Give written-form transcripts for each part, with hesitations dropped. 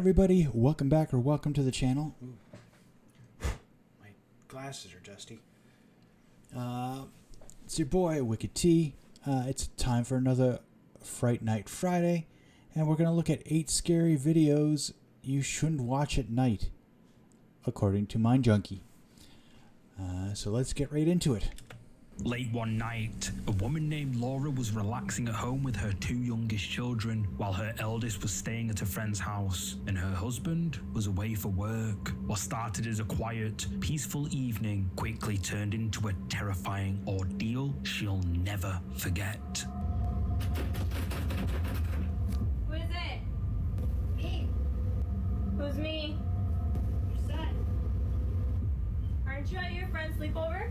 everybody, welcome back or welcome to the channel. Ooh. My glasses are dusty. It's your boy Reactee. It's time for another Fright Night Friday, and we're going to look at 8 scary videos you shouldn't watch at night, according to MINDJUNKIE. So let's get right into it. Late one night, a woman named Laura was relaxing at home with her 2 youngest children, while her eldest was staying at a friend's house, and her husband was away for work. What started as a quiet, peaceful evening quickly turned into a terrifying ordeal she'll never forget. Who is it? Me. Who's me? Your son. Aren't you at your friend's sleepover?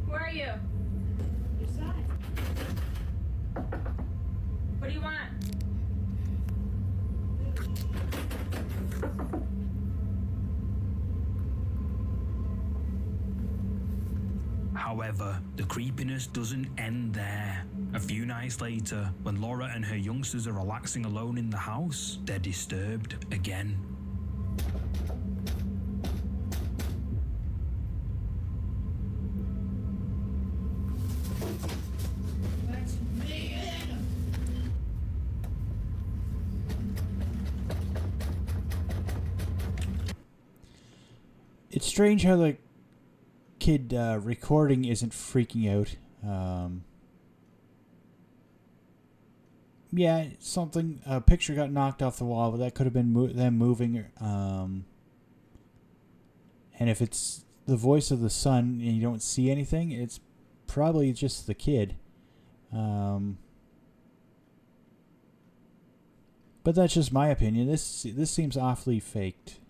Who are you? Your son. What do you want? However, the creepiness doesn't end there. A few nights later, when Laura and her youngsters are relaxing alone in the house, they're disturbed again. That's me. It's strange how the kid recording isn't freaking out. Yeah, a picture got knocked off the wall, but that could have been them moving. And if it's the voice of the son and you don't see anything, it's probably just the kid. But that's just my opinion. This seems awfully faked.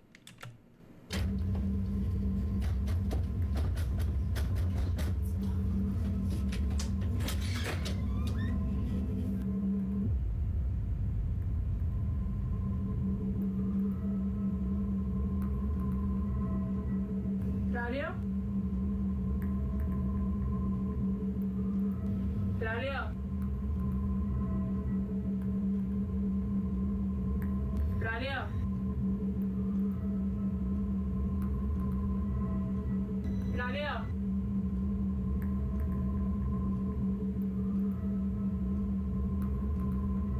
Claudio? Claudio? Claudio? Claudio?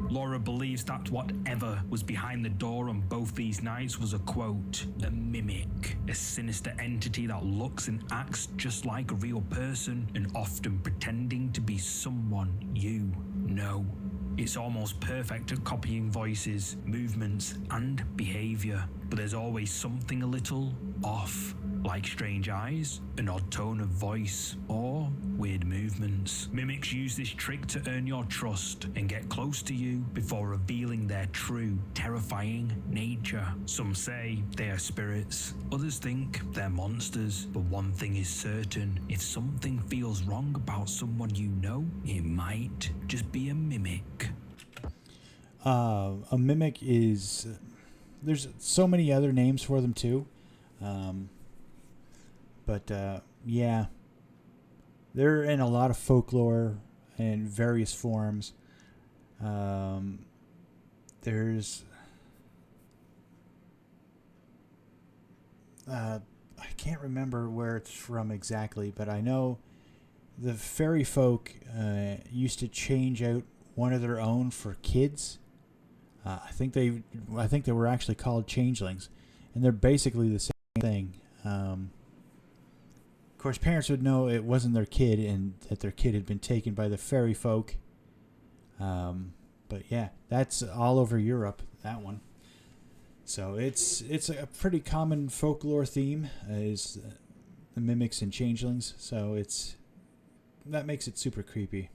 Laura believes that whatever was behind the door on both these nights was a quote, a mimic, a sinister entity that looks and acts just like a real person and often pretending to be someone you know. It's almost perfect at copying voices, movements, and behavior, but there's always something a little off, like strange eyes, an odd tone of voice, or weird movements. Mimics use this trick to earn your trust and get close to you before revealing their true, terrifying nature. Some say they are spirits, others think they're monsters, but one thing is certain: if something feels wrong about someone you know, it might just be a mimic. A mimic is... there's so many other names for them too. Yeah, they're in a lot of folklore and various forms. There's I can't remember where it's from exactly, but I know the fairy folk used to change out one of their own for kids. I think they were actually called changelings, and they're basically the same thing. Of course, parents would know it wasn't their kid and that their kid had been taken by the fairy folk. But yeah, that's all over Europe, that one. So it's a pretty common folklore theme, is the mimics and changelings. So that makes it super creepy.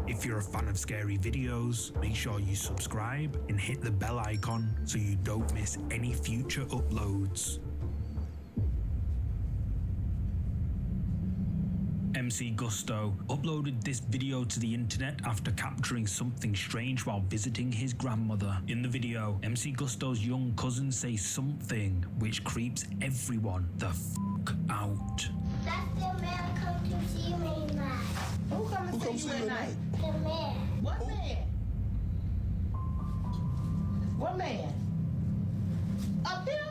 If you're a fan of scary videos, make sure you subscribe and hit the bell icon so you don't miss any future uploads. MC Gusto uploaded this video to the internet after capturing something strange while visiting his grandmother. In the video, MC Gusto's young cousin says something which creeps everyone the f*** out. That's the man come to see me tonight. Who come to see you at night? The man. What man? What man? Up there?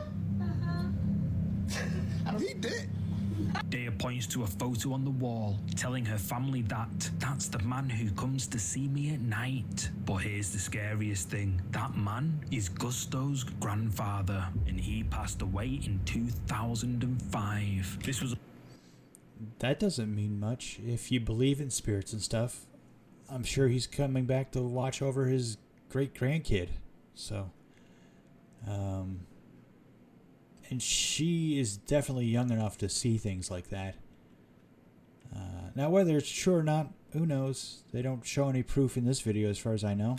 He did. Daya points to a photo on the wall, telling her family that that's the man who comes to see me at night. But here's the scariest thing. That man is Gusto's grandfather, and he passed away in 2005. This was... That doesn't mean much. If you believe in spirits and stuff, I'm sure he's coming back to watch over his great-grandkid. So, and she is definitely young enough to see things like that. Now, whether it's true or not, who knows? They don't show any proof in this video as far as I know.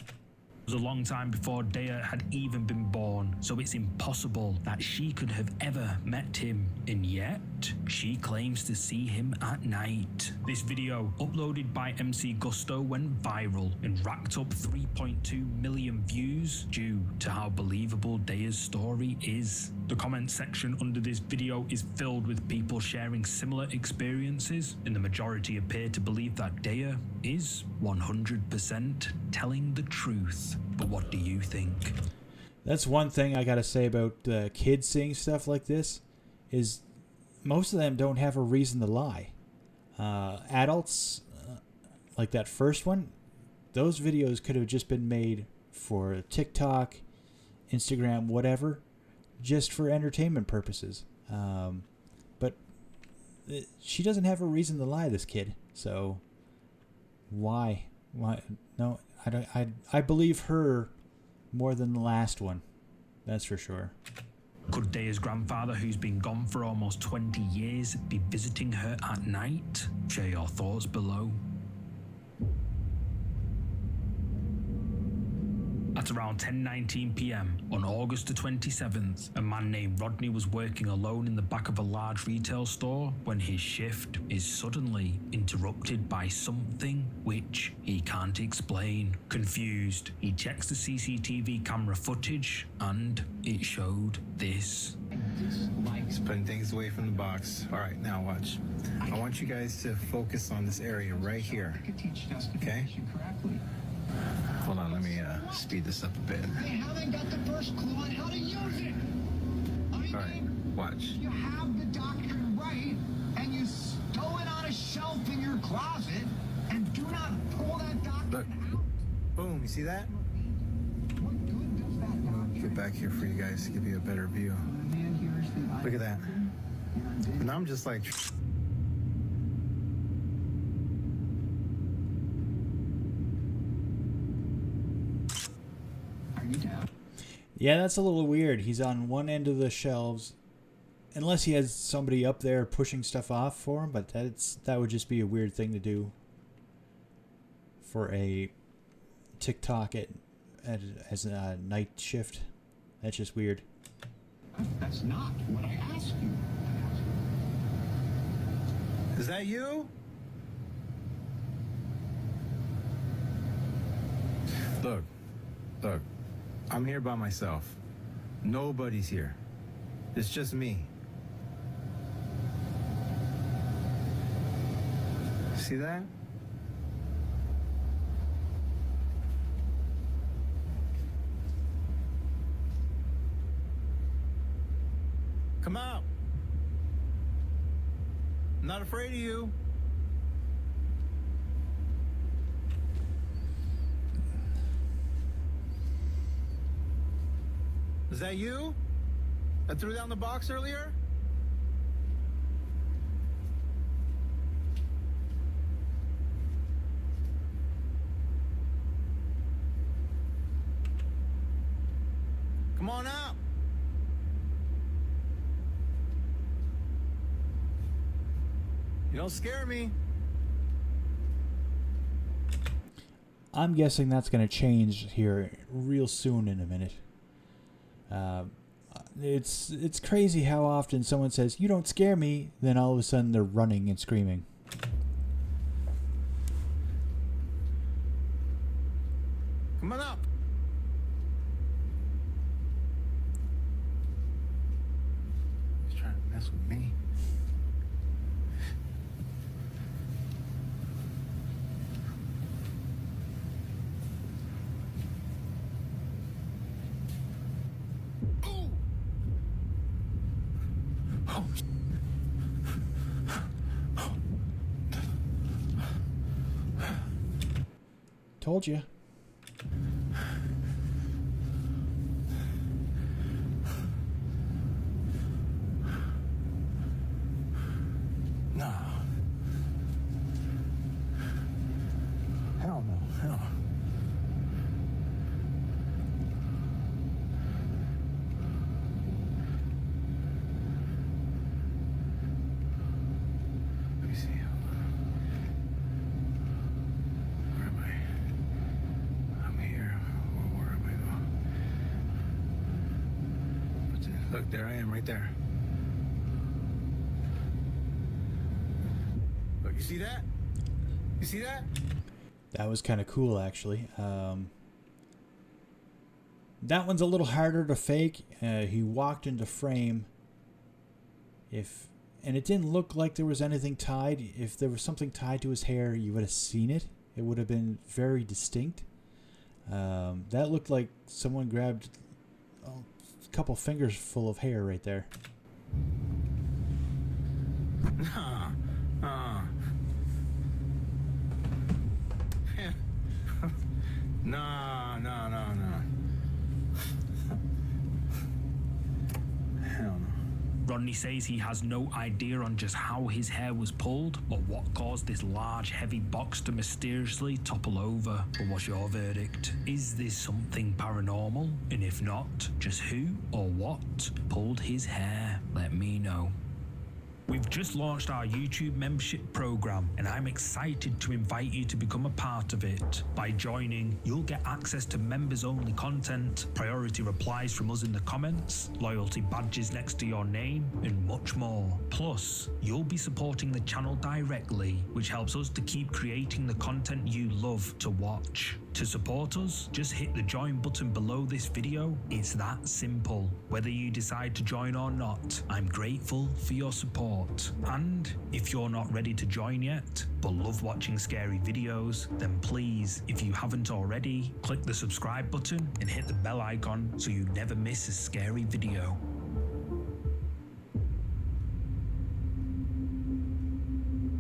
It was a long time before Daya had even been born, so it's impossible that she could have ever met him, and yet she claims to see him at night. This video, uploaded by MC Gusto, went viral and racked up 3.2 million views due to how believable Daya's story is. The comment section under this video is filled with people sharing similar experiences, and the majority appear to believe that Daya is 100% telling the truth. But what do you think? That's one thing I gotta say about kids seeing stuff like this, is most of them don't have a reason to lie. Adults, like that first one, those videos could have just been made for TikTok, Instagram, whatever, just for entertainment purposes. But she doesn't have a reason to lie, this kid. So why? No, I believe her more than the last one. That's for sure. Could Daya's grandfather, who's been gone for almost 20 years, be visiting her at night? Share your thoughts below. At around 10:19 p.m. on August the 27th, a man named Rodney was working alone in the back of a large retail store when his shift is suddenly interrupted by something which he can't explain. Confused, he checks the CCTV camera footage and it showed this. He's putting things away from the box. All right, now watch. I want you guys to focus on this area right here. Okay? Hold on, let me speed this up a bit. They haven't got the first clue on how to use it. I mean, All right, watch. you have the doctrine right, and you stow it on a shelf in your closet, and do not pull that doctrine Look. out. Boom, you see that? What good does that doctrine? Get back here for you guys to give you a better view. Look at that. And I'm just like... Yeah, that's a little weird. He's on one end of the shelves, unless he has somebody up there pushing stuff off for him, but that would just be a weird thing to do for a TikTok as a night shift. That's just weird. That's not what I asked you. Is that you? Look. I'm here by myself. Nobody's here. It's just me. See that? Come out. I'm not afraid of you. Is that you? I threw down the box earlier? Come on out. You don't scare me. I'm guessing that's going to change here real soon in a minute. It's crazy how often someone says, "You don't scare me," then all of a sudden they're running and screaming. Come on up. He's trying to mess with me. Told you. No. Hell no. Hell. Let me see. Where am I? I'm here. Where am I going? Look, there I am, right there. Look, you see that? You see that? That was kind of cool, actually. That one's a little harder to fake. He walked into frame. And it didn't look like there was anything tied. If there was something tied to his hair, you would have seen it. It would have been very distinct. That looked like someone grabbed a couple fingers full of hair right there. No. Hell no. Rodney says he has no idea on just how his hair was pulled or what caused this large, heavy box to mysteriously topple over. But what's your verdict? Is this something paranormal? And if not, just who or what pulled his hair? Let me know. We've just launched our YouTube membership program, and I'm excited to invite you to become a part of it. By joining, you'll get access to members-only content, priority replies from us in the comments, loyalty badges next to your name, and much more. Plus, you'll be supporting the channel directly, which helps us to keep creating the content you love to watch. To support us, just hit the join button below this video. It's that simple. Whether you decide to join or not, I'm grateful for your support. And if you're not ready to join yet, but love watching scary videos, then please, if you haven't already, click the subscribe button and hit the bell icon so you never miss a scary video.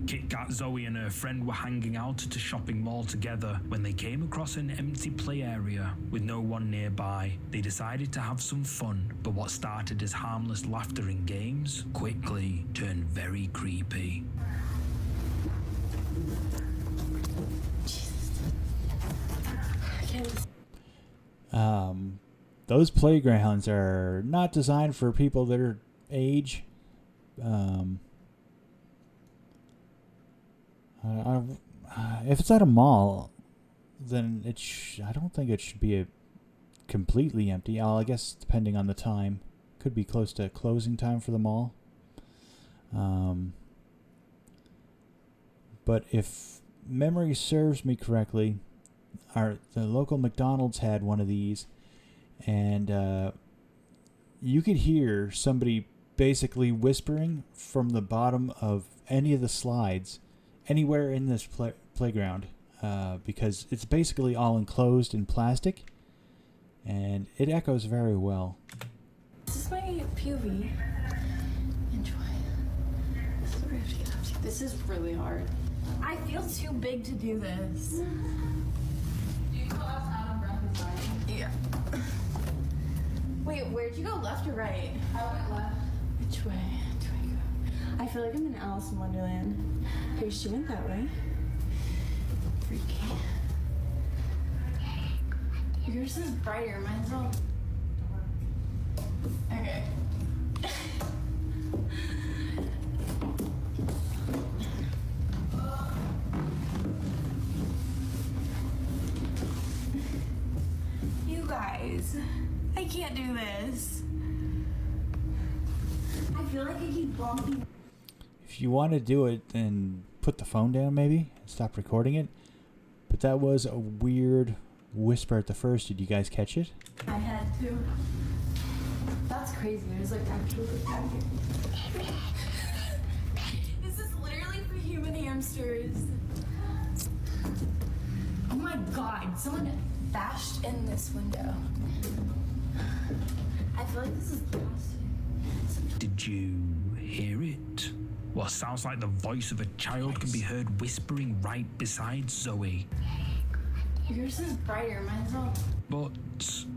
Kit Kat Zoe and her friend were hanging out at a shopping mall together when they came across an empty play area. With no one nearby, they decided to have some fun, but what started as harmless laughter and games quickly turned very creepy. Those playgrounds are not designed for people their age. If it's at a mall, then I don't think it should be completely empty. I guess depending on the time, could be close to closing time for the mall. But if memory serves me correctly, the local McDonald's had one of these, and you could hear somebody basically whispering from the bottom of any of the slides anywhere in this playground, because it's basically all enclosed in plastic, and it echoes very well. This is my POV. Enjoy. This is what we have to get up to. This is really hard. I feel too big to do this. Do you feel out of breath inside? Yeah. Wait, where'd you go? Left or right? I went left. Which way do I go? I feel like I'm in Alice in Wonderland. Okay, she went that way. Freaky. Yours is brighter. Mine's all dark. Okay. You guys, I can't do this. I feel like I keep bumping. If you want to do it, then put the phone down maybe and stop recording it. But that was a weird whisper at the first. Did you guys catch it? I had to. That's crazy. There's like actual package. This is literally for human hamsters. Oh my god, someone bashed in this window. I feel like this is plastic. Did you hear it? What sounds like the voice of a child can be heard whispering right beside Zoe. Yours is brighter, mine's all. But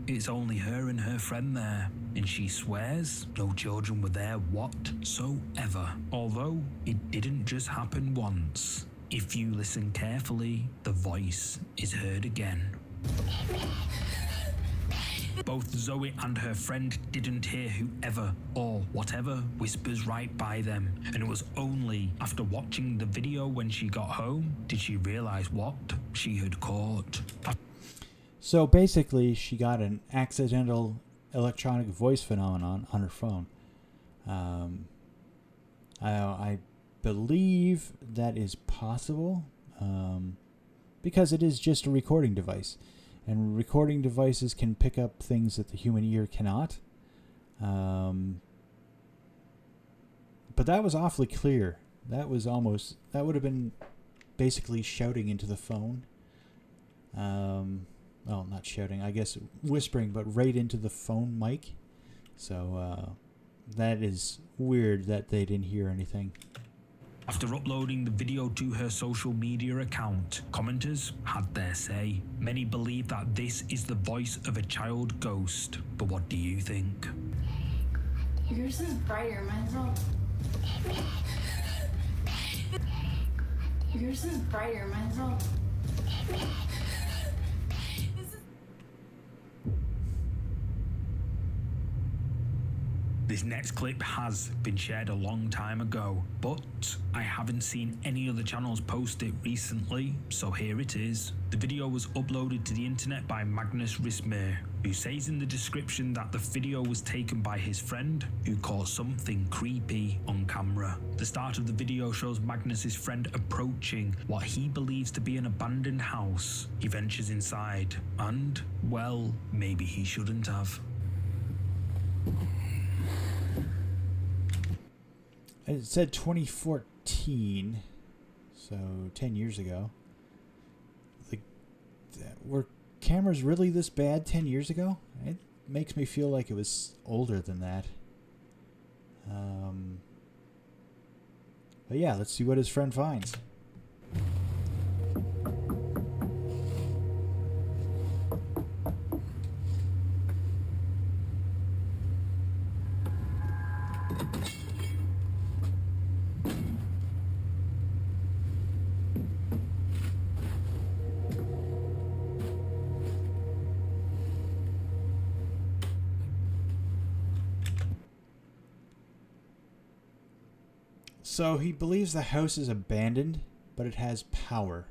it's only her and her friend there, and she swears no children were there whatsoever. Although it didn't just happen once. If you listen carefully, the voice is heard again. Both Zoe and her friend didn't hear whoever or whatever whispers right by them, and it was only after watching the video when she got home did she realize what she had caught. So basically, she got an accidental electronic voice phenomenon on her phone. I believe that is possible because it is just a recording device. And recording devices can pick up things that the human ear cannot. But that was awfully clear. That would have been basically shouting into the phone. Well, not shouting, I guess whispering, but right into the phone mic. So that is weird that they didn't hear anything. After uploading the video to her social media account, commenters had their say. Many believe that this is the voice of a child ghost, but what do you think? Yours is brighter, mine's all. Yours is brighter, mine's all. This next clip has been shared a long time ago, but I haven't seen any other channels post it recently, so here it is. The video was uploaded to the internet by Magnus Rismer, who says in the description that the video was taken by his friend who caught something creepy on camera. The start of the video shows Magnus's friend approaching what he believes to be an abandoned house. He ventures inside and, well, maybe he shouldn't have. It said 2014, so 10 years ago. Were cameras really this bad 10 years ago? It makes me feel like it was older than that. But yeah, let's see what his friend finds. So he believes the house is abandoned, but it has power.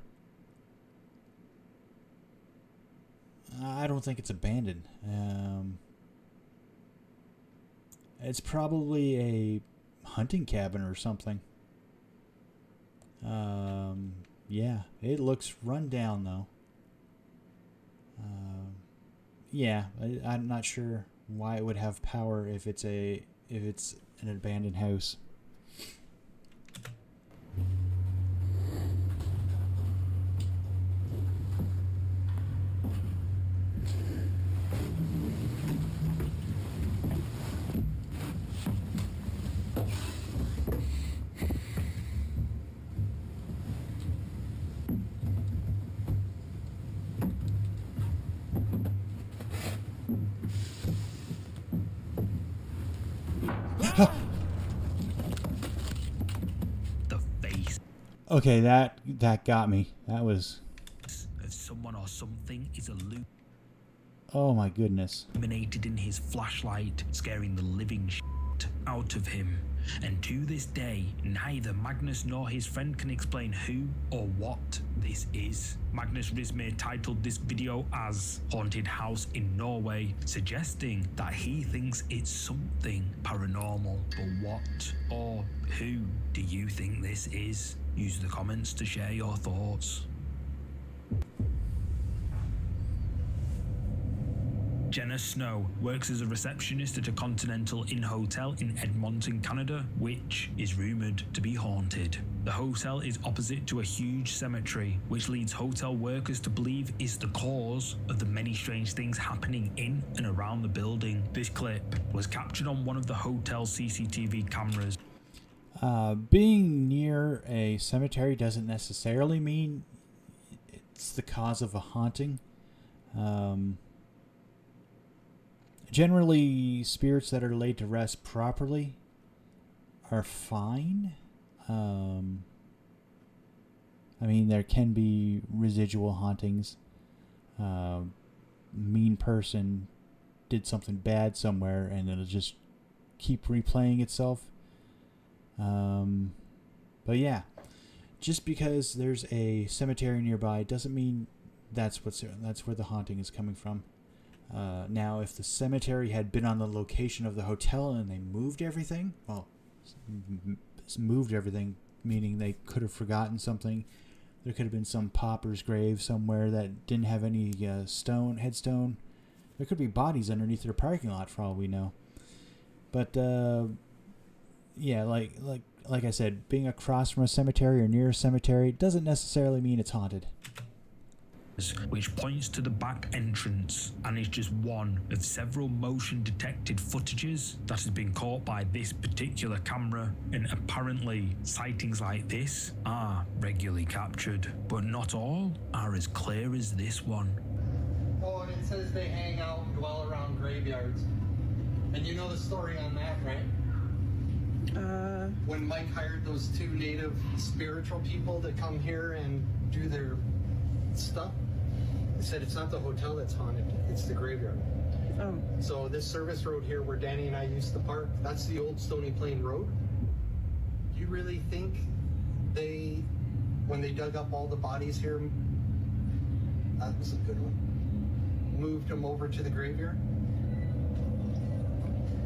I don't think it's abandoned. It's probably a hunting cabin or something. Yeah, it looks run down though. Yeah, I'm not sure why it would have power if it's an abandoned house. The face Okay, that got me. That was... of someone or something is Oh my goodness. illuminated in his flashlight, scaring the living shit out of him. And to this day, neither Magnus nor his friend can explain who or what this is. Magnus Rismer titled this video as Haunted House in Norway, suggesting that he thinks it's something paranormal. But what or who do you think this is? Use the comments to share your thoughts. Jenna Snow works as a receptionist at a Continental Inn hotel in Edmonton, Canada, which is rumoured to be haunted. The hotel is opposite to a huge cemetery, which leads hotel workers to believe is the cause of the many strange things happening in and around the building. This clip was captured on one of the hotel's CCTV cameras. Being near a cemetery doesn't necessarily mean it's the cause of a haunting. Generally, spirits that are laid to rest properly are fine. I mean, there can be residual hauntings. Mean person did something bad somewhere and it'll just keep replaying itself. But yeah, just because there's a cemetery nearby doesn't mean that's where the haunting is coming from. Now, if the cemetery had been on the location of the hotel and they moved everything, well, moved everything, meaning they could have forgotten something. There could have been some pauper's grave somewhere that didn't have any headstone. There could be bodies underneath their parking lot for all we know. But yeah, like I said, being across from a cemetery or near a cemetery doesn't necessarily mean it's haunted. Which points to the back entrance and is just one of several motion detected footages that has been caught by this particular camera, and apparently sightings like this are regularly captured, but not all are as clear as this one. Oh, and it says they hang out and dwell around graveyards. And you know the story on that, right? When Mike hired those 2 native spiritual people to come here and do their stuff, he said it's not the hotel that's haunted, it's the graveyard. Oh. So this service road here where Danny and I used to park, that's the old Stony Plain Road. Do you really think when they dug up all the bodies here, that was a good one, moved them over to the graveyard?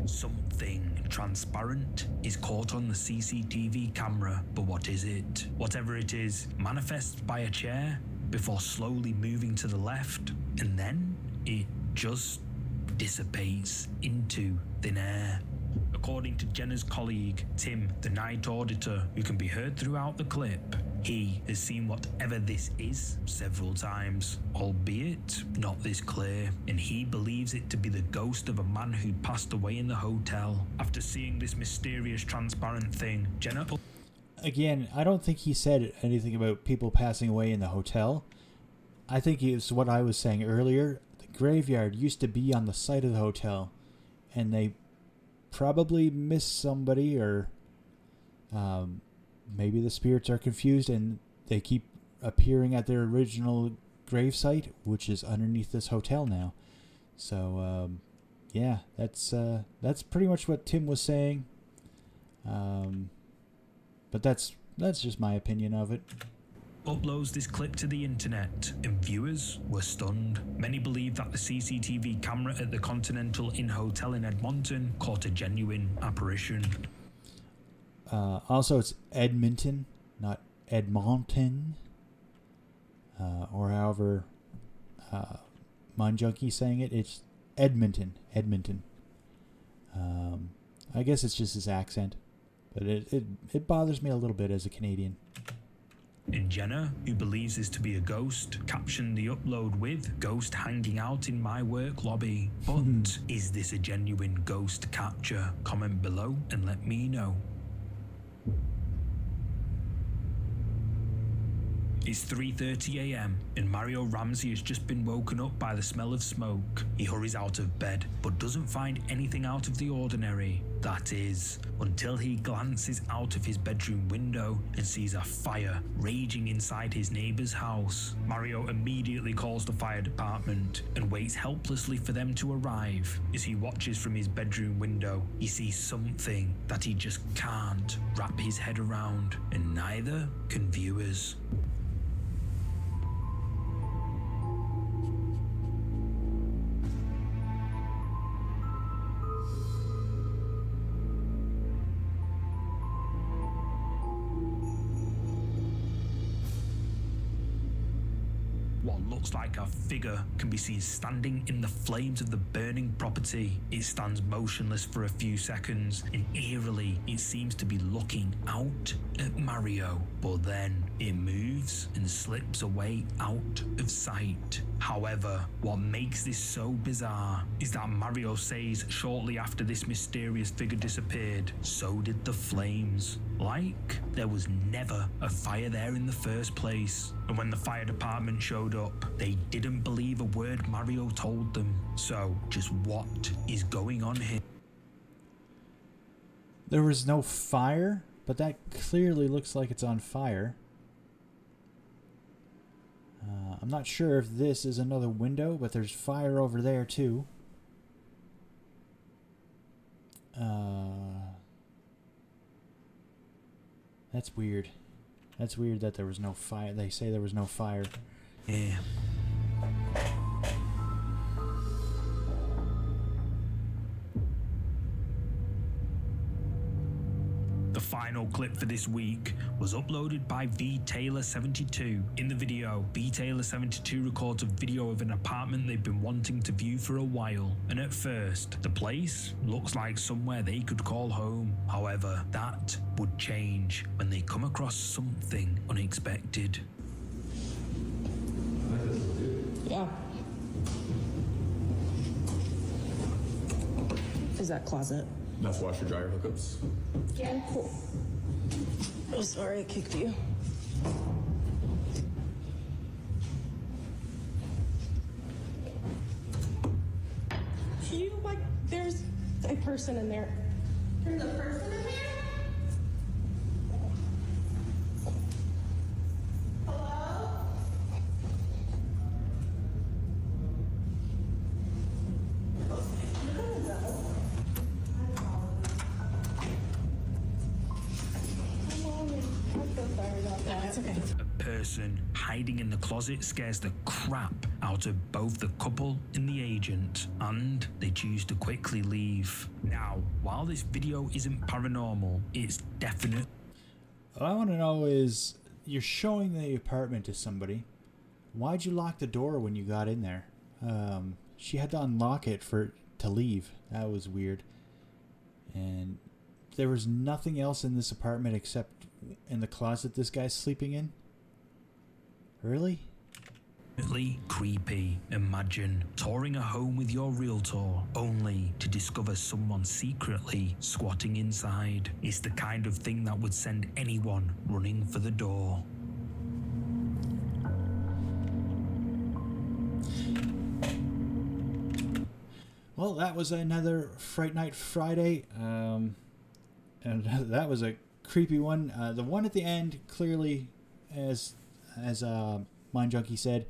Something transparent is caught on the CCTV camera, but what is it? Whatever it is, manifests by a chair before slowly moving to the left, and then it just dissipates into thin air. According to Jenna's colleague, Tim, the night auditor, who can be heard throughout the clip, he has seen whatever this is several times, albeit not this clear, and he believes it to be the ghost of a man who passed away in the hotel. After seeing this mysterious transparent thing, Jenna... Again, I don't think he said anything about people passing away in the hotel. I think it's what I was saying earlier. The graveyard used to be on the site of the hotel, and they probably missed somebody, or maybe the spirits are confused and they keep appearing at their original gravesite, which is underneath this hotel now. So yeah, that's pretty much what Tim was saying. But that's just my opinion of it. Uploads this clip to the internet, and viewers were stunned. Many believe that the CCTV camera at the Continental Inn Hotel in Edmonton caught a genuine apparition. Also, it's Edmonton, not Edmonton, or however MINDJUNKIE saying it. It's Edmonton. I guess it's just his accent. But it bothers me a little bit as a Canadian. And Jenna, who believes this to be a ghost, captioned the upload with "ghost hanging out in my work lobby." But is this a genuine ghost capture? Comment below and let me know. It's 3:30 a.m. and Mario Ramsey has just been woken up by the smell of smoke. He hurries out of bed but doesn't find anything out of the ordinary. That is, until he glances out of his bedroom window and sees a fire raging inside his neighbor's house. Mario immediately calls the fire department and waits helplessly for them to arrive. As he watches from his bedroom window, he sees something that he just can't wrap his head around, and neither can viewers. What looks like a figure can be seen standing in the flames of the burning property. It stands motionless for a few seconds, and eerily it seems to be looking out at Mario. But then It moves and slips away out of sight. However, what makes this so bizarre is that Mario says shortly after this mysterious figure disappeared, so did the flames. Like there was never a fire there in the first place. And when the fire department showed up, they didn't believe a word Mario told them. So just what is going on here? There was no fire, but that clearly looks like it's on fire. I'm not sure if this is another window, but there's fire over there too. That's weird. That's weird that there was no fire. They say there was no fire. Yeah. The final clip for this week was uploaded by vtaylor72. In the video, vtaylor72 records a video of an apartment they've been wanting to view for a while, and at first, the place looks like somewhere they could call home. However, that would change when they come across something unexpected. Yeah. Is that closet? That's washer dryer hookups. Yeah, cool. Oh, sorry I kicked you. There's a person in there. There's a person in here? Hello? A person hiding in the closet scares the crap out of both the couple and the agent, and they choose to quickly leave. Now, while this video isn't paranormal, it's definite. What I want to know is, you're showing the apartment to somebody. Why'd you lock the door when you got in there? She had to unlock it to leave. That was weird. And there was nothing else in this apartment except in the closet this guy's sleeping in? Really? Creepy. Imagine touring a home with your realtor only to discover someone secretly squatting inside. It's the kind of thing that would send anyone running for the door. Well, that was another Fright Night Friday, and that was a creepy one. The one at the end, clearly, as MindJunkie said,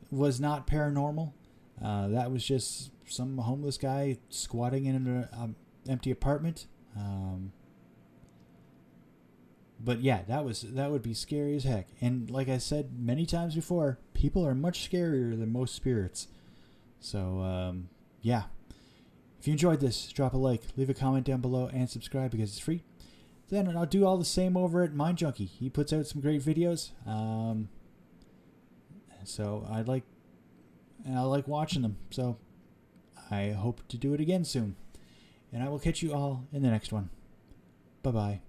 was not paranormal. That was just some homeless guy squatting in an empty apartment. But yeah, that would be scary as heck. And like I said many times before, people are much scarier than most spirits. So yeah. If you enjoyed this, drop a like, leave a comment down below, and subscribe because it's free. Then I'll do all the same over at MindJunkie. He puts out some great videos. So I like watching them. So I hope to do it again soon. And I will catch you all in the next one. Bye-bye.